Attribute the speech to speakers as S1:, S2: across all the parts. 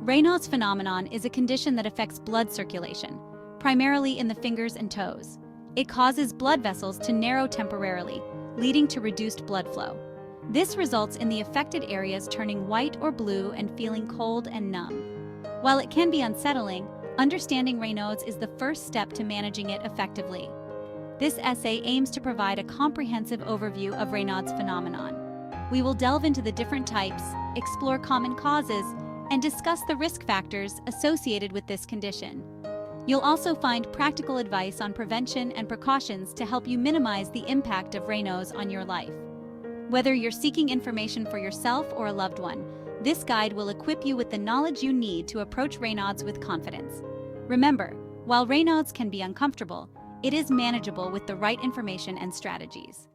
S1: Raynaud's phenomenon is a condition that affects blood circulation, primarily in the fingers and toes. It causes blood vessels to narrow temporarily, leading to reduced blood flow. This results in the affected areas turning white or blue and feeling cold and numb. While it can be unsettling, understanding Raynaud's is the first step to managing it effectively. This essay aims to provide a comprehensive overview of Raynaud's phenomenon. We will delve into the different types, explore common causes, and discuss the risk factors associated with this condition. You'll also find practical advice on prevention and precautions to help you minimize the impact of Raynaud's on your life. Whether you're seeking information for yourself or a loved one, this guide will equip you with the knowledge you need to approach Raynaud's with confidence. Remember, while Raynaud's can be uncomfortable, it is manageable with the right information and strategies.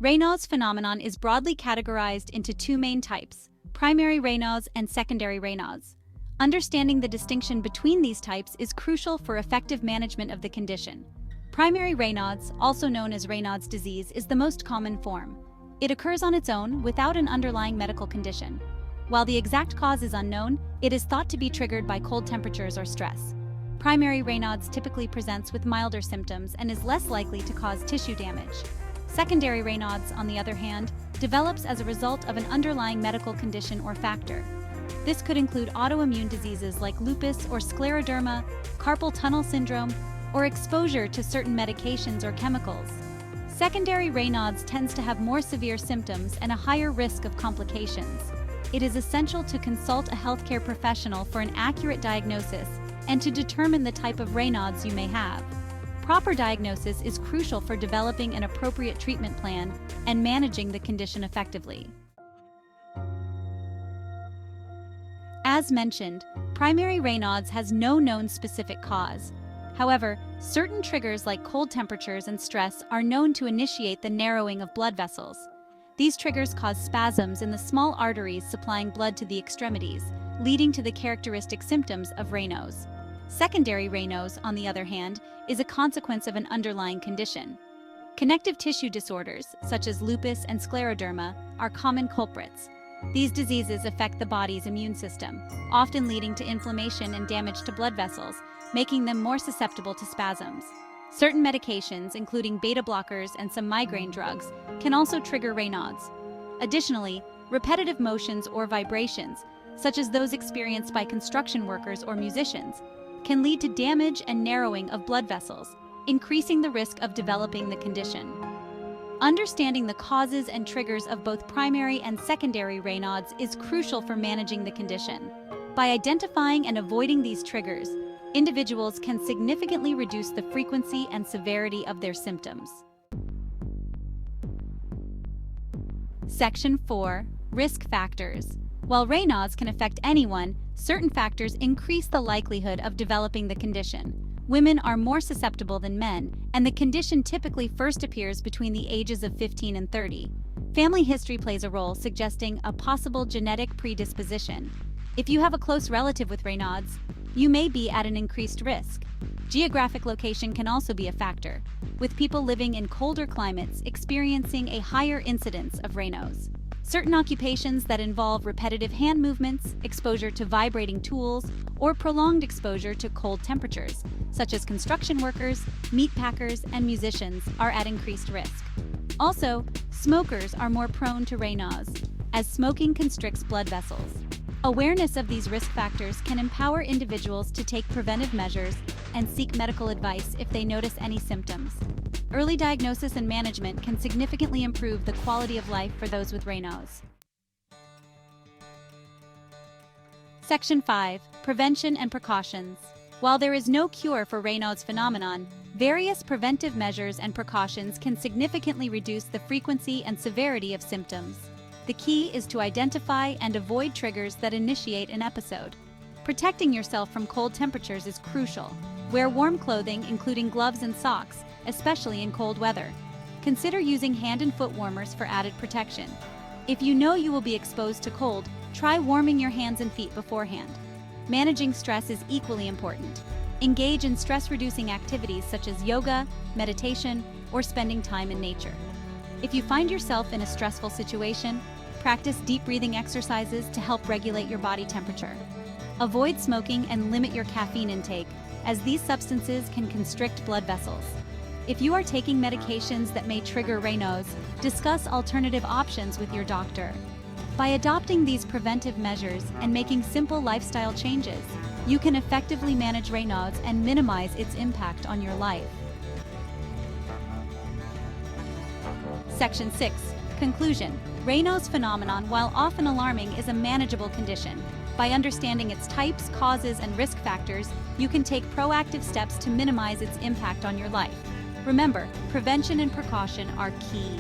S1: Raynaud's phenomenon is broadly categorized into two main types: primary Raynaud's and secondary Raynaud's. Understanding the distinction between these types is crucial for effective management of the condition. Primary Raynaud's, also known as Raynaud's disease, is the most common form. It occurs on its own without an underlying medical condition. While the exact cause is unknown, it is thought to be triggered by cold temperatures or stress. Primary Raynaud's typically presents with milder symptoms and is less likely to cause tissue damage. Secondary Raynaud's, on the other hand, develops as a result of an underlying medical condition or factor. This could include autoimmune diseases like lupus or scleroderma, carpal tunnel syndrome, or exposure to certain medications or chemicals. Secondary Raynaud's tends to have more severe symptoms and a higher risk of complications. It is essential to consult a healthcare professional for an accurate diagnosis and to determine the type of Raynaud's you may have. Proper diagnosis is crucial for developing an appropriate treatment plan and managing the condition effectively. As mentioned, primary Raynaud's has no known specific cause. However, certain triggers like cold temperatures and stress are known to initiate the narrowing of blood vessels. These triggers cause spasms in the small arteries supplying blood to the extremities, leading to the characteristic symptoms of Raynaud's. Secondary Raynaud's, on the other hand, is a consequence of an underlying condition. Connective tissue disorders, such as lupus and scleroderma, are common culprits. These diseases affect the body's immune system, often leading to inflammation and damage to blood vessels, making them more susceptible to spasms. Certain medications, including beta blockers and some migraine drugs, can also trigger Raynaud's. Additionally, repetitive motions or vibrations, such as those experienced by construction workers or musicians, can lead to damage and narrowing of blood vessels, increasing the risk of developing the condition. Understanding the causes and triggers of both primary and secondary Raynaud's is crucial for managing the condition. By identifying and avoiding these triggers, individuals can significantly reduce the frequency and severity of their symptoms. Section 4. Risk factors. While Raynaud's can affect anyone, certain factors increase the likelihood of developing the condition. Women are more susceptible than men, and the condition typically first appears between the ages of 15 and 30. Family history plays a role, suggesting a possible genetic predisposition. If you have a close relative with Raynaud's, you may be at an increased risk. Geographic location can also be a factor, with people living in colder climates experiencing a higher incidence of Raynaud's. Certain occupations that involve repetitive hand movements, exposure to vibrating tools, or prolonged exposure to cold temperatures, such as construction workers, meat packers, and musicians, are at increased risk. Also, smokers are more prone to Raynaud's, as smoking constricts blood vessels. Awareness of these risk factors can empower individuals to take preventive measures and seek medical advice if they notice any symptoms. Early diagnosis and management can significantly improve the quality of life for those with Raynaud's. Section 5. Prevention and precautions. While there is no cure for Raynaud's phenomenon, various preventive measures and precautions can significantly reduce the frequency and severity of symptoms. The key is to identify and avoid triggers that initiate an episode. Protecting yourself from cold temperatures is crucial. Wear warm clothing, including gloves and socks, especially in cold weather. Consider using hand and foot warmers for added protection. If you know you will be exposed to cold, try warming your hands and feet beforehand. Managing stress is equally important. Engage in stress-reducing activities such as yoga, meditation, or spending time in nature. If you find yourself in a stressful situation, Practice deep breathing exercises to help regulate your body temperature. Avoid smoking and limit your caffeine intake, as these substances can constrict blood vessels. If you are taking medications that may trigger Raynaud's, discuss alternative options with your doctor. By adopting these preventive measures and making simple lifestyle changes, you can effectively manage Raynaud's and minimize its impact on your life. Section 6. Conclusion. Raynaud's phenomenon, while often alarming, is a manageable condition. By understanding its types, causes, and risk factors, you can take proactive steps to minimize its impact on your life. Remember, prevention and precaution are key.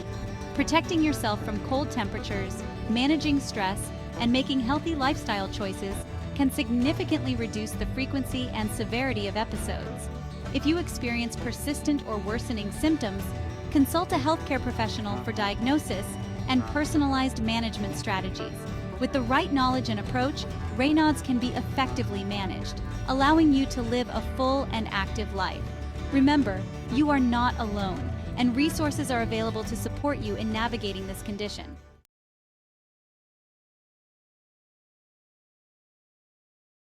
S1: Protecting yourself from cold temperatures, managing stress, and making healthy lifestyle choices can significantly reduce the frequency and severity of episodes. If you experience persistent or worsening symptoms, consult a healthcare professional for diagnosis and personalized management strategies. With the right knowledge and approach, Raynaud's can be effectively managed, allowing you to live a full and active life. Remember, you are not alone, and resources are available to support you in navigating this condition.